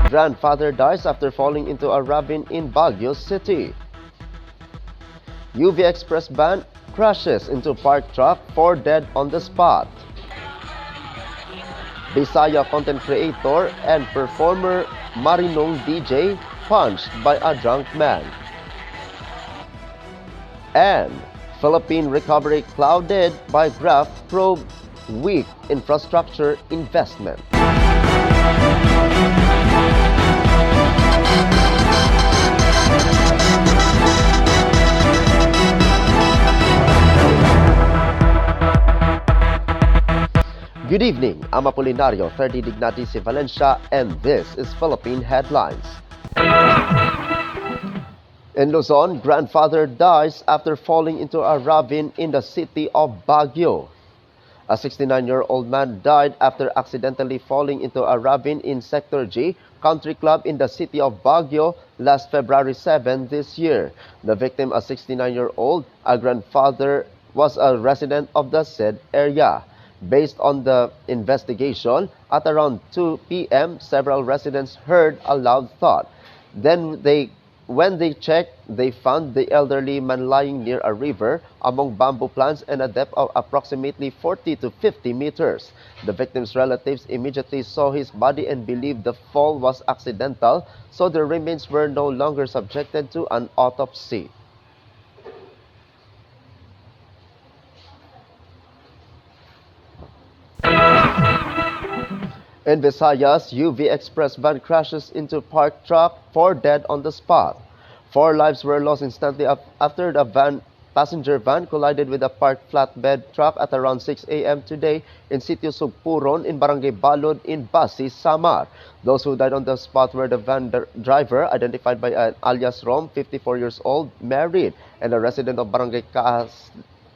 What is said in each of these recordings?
Grandfather dies after falling into a ravine in Baguio City. UV Express van crashes into parked truck, 4 dead on the spot. Bisaya content creator and performer Marinong DJ punched by a drunk man. And Philippine recovery clouded by graft probe weak infrastructure investment. Good evening, I'm Apolinario 30 Dignati si Valencia, and this is Philippine Headlines. In Luzon, grandfather dies after falling into a ravine in the city of Baguio. A 69-year-old man died after accidentally falling into a ravine in Sector G Country Club in the city of Baguio last February 7 this year. The victim, a 69-year-old, a grandfather, was a resident of the said area. Based on the investigation, at around 2 p.m., several residents heard a loud thud. When they checked, they found the elderly man lying near a river among bamboo plants and a depth of approximately 40 to 50 meters. The victim's relatives immediately saw his body and believed the fall was accidental, so the remains were no longer subjected to an autopsy. In Visayas, UV Express van crashes into parked truck, 4 dead on the spot. 4 lives were lost instantly after the passenger van collided with a parked flatbed truck at around 6 a.m. today in Sitio Sugpuron in Barangay Balod in Basi, Samar. Those who died on the spot were the van driver, identified by an alias Rom, 54 years old, married, and a resident of Barangay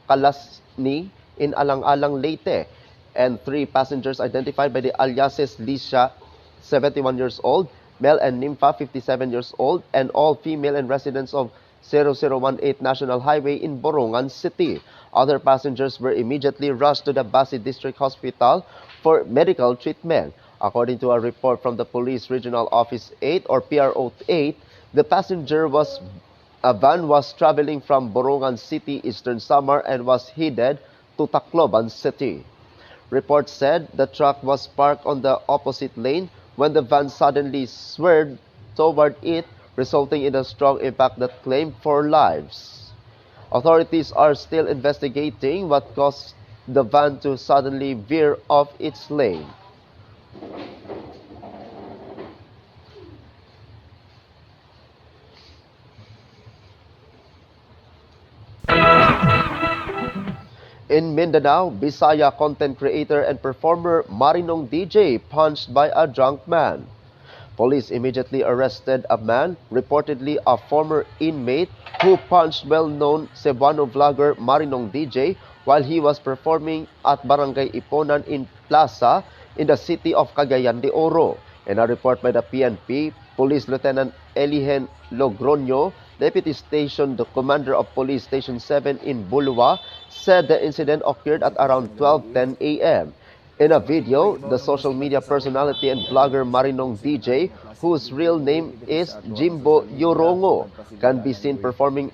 Kalasni in Alang-Alang, Leyte, and 3 passengers identified by the aliases Lisha, 71 years old, Mel and Nympha, 57 years old, and all female and residents of 0018 National Highway in Borongan City. Other passengers were immediately rushed to the Basi District Hospital for medical treatment. According to a report from the Police Regional Office 8 or PRO 8, the van was traveling from Borongan City, Eastern Samar, and was headed to Tacloban City. Reports said the truck was parked on the opposite lane when the van suddenly swerved toward it, resulting in a strong impact that claimed 4 lives. Authorities are still investigating what caused the van to suddenly veer off its lane. In Mindanao, Bisaya content creator and performer Marinong DJ punched by a drunk man. Police immediately arrested a man, reportedly a former inmate, who punched well-known Cebuano vlogger Marinong DJ while he was performing at Barangay Iponan in Plaza in the city of Cagayan de Oro. In a report by the PNP, Police Lieutenant Elihen Logroño, Deputy Station, the Commander of Police Station 7 in Bulua, said the incident occurred at around 12:10 a.m. In a video, the social media personality and vlogger Marinong DJ, whose real name is Jimbo Yorongo, can be seen performing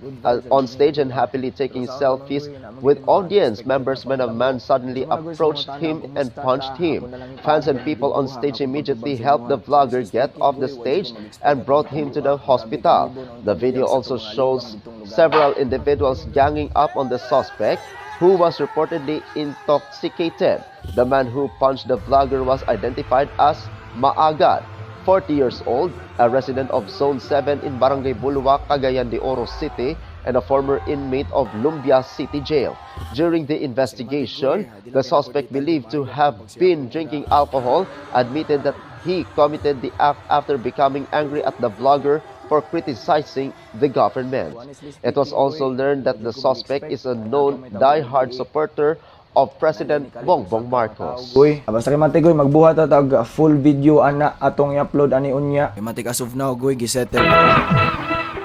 on stage and happily taking selfies with audience members when a man suddenly approached him and punched him. Fans and people on stage immediately helped the vlogger get off the stage and brought him to the hospital. The video also shows several individuals ganging up on the suspect, who was reportedly intoxicated. The man who punched the vlogger was identified as Maagat, 40 years old, a resident of Zone 7 in Barangay Bulua, Cagayan de Oro City, and a former inmate of Lumbia City Jail. During the investigation, the suspect, believed to have been drinking alcohol, admitted that he committed the act after becoming angry at the vlogger for criticizing the government. It was also learned that the suspect is a known die-hard supporter of President Bongbong Marcos. Uy, basta kay Matigoy, magbuhat at full video ana atong i-upload ani unya. Matik as of now, goy gisettle.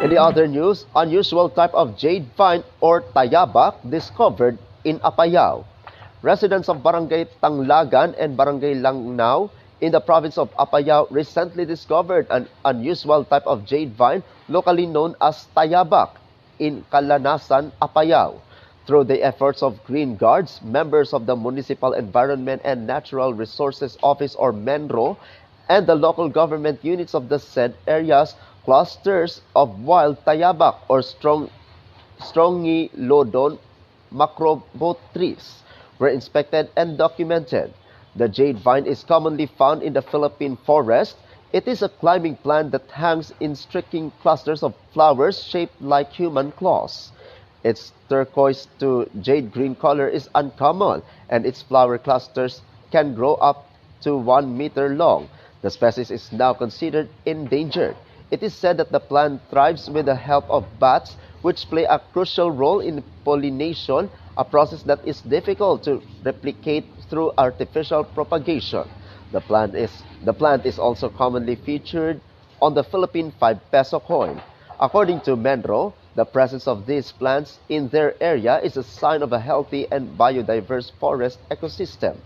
In the other news, unusual type of jade find or tayabak discovered in Apayao. Residents of Barangay Tanglagan and Barangay Langnao in the province of Apayao recently discovered an unusual type of jade vine locally known as tayabak in Kalanasan, Apayao. Through the efforts of Green Guards, members of the Municipal Environment and Natural Resources Office or MENRO, and the local government units of the said areas, clusters of wild tayabak or Strongylodon macrobotris were inspected and documented. The jade vine is commonly found in the Philippine forest. It is a climbing plant that hangs in striking clusters of flowers shaped like human claws. Its turquoise to jade green color is uncommon, and its flower clusters can grow up to 1 meter long. The species is now considered endangered. It is said that the plant thrives with the help of bats, which play a crucial role in pollination, a process that is difficult to replicate through artificial propagation. The plant is also commonly featured on the Philippine 5 peso coin. According to MENRO, the presence of these plants in their area is a sign of a healthy and biodiverse forest ecosystem.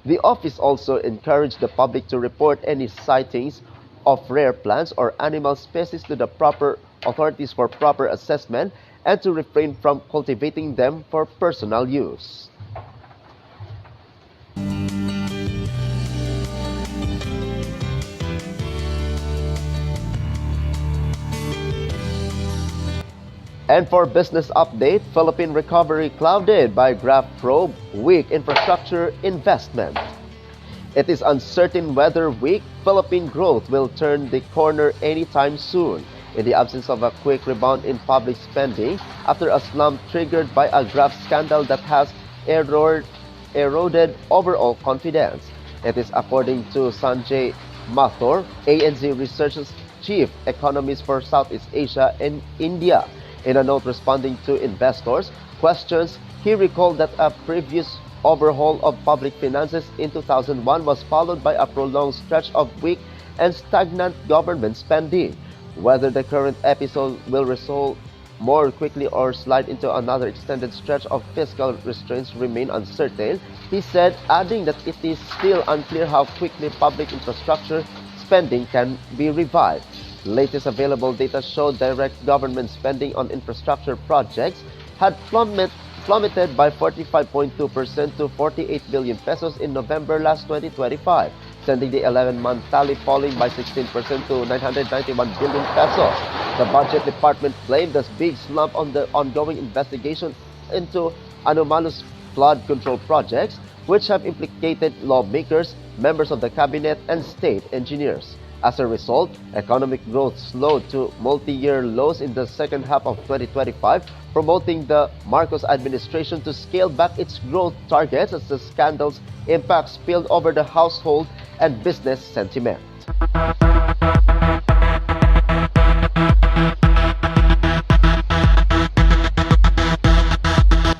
The office also encouraged the public to report any sightings of rare plants or animal species to the proper authorities for proper assessment and to refrain from cultivating them for personal use. And for business update, Philippine recovery clouded by graph probe, weak infrastructure investment. It is uncertain whether weak Philippine growth will turn the corner anytime soon, in the absence of a quick rebound in public spending after a slump triggered by a graph scandal that has eroded overall confidence. It is according to Sanjay Mathur, ANZ Research's chief economist for Southeast Asia and India. In a note responding to investors' questions, he recalled that a previous overhaul of public finances in 2001 was followed by a prolonged stretch of weak and stagnant government spending. Whether the current episode will resolve more quickly or slide into another extended stretch of fiscal restraints remain uncertain, he said, adding that it is still unclear how quickly public infrastructure spending can be revived. Latest available data showed direct government spending on infrastructure projects had plummeted by 45.2% to 48 billion pesos in November last 2025, sending the 11-month tally falling by 16% to 991 billion pesos. The Budget Department blamed this big slump on the ongoing investigation into anomalous flood control projects, which have implicated lawmakers, members of the cabinet, and state engineers. As a result, economic growth slowed to multi-year lows in the second half of 2025, promoting the Marcos administration to scale back its growth targets as the scandal's impact spilled over the household and business sentiment.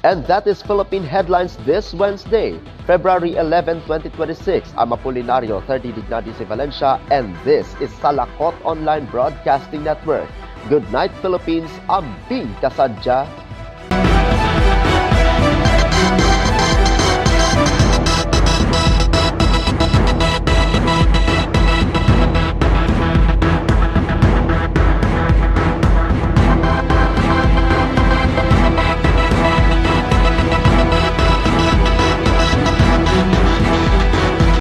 And that is Philippine Headlines this Wednesday, February 11, 2026. I'm Apolinario 30 Dignadi si Valencia, and this is Salakot Online Broadcasting Network. Good night, Philippines. Ambing kasadya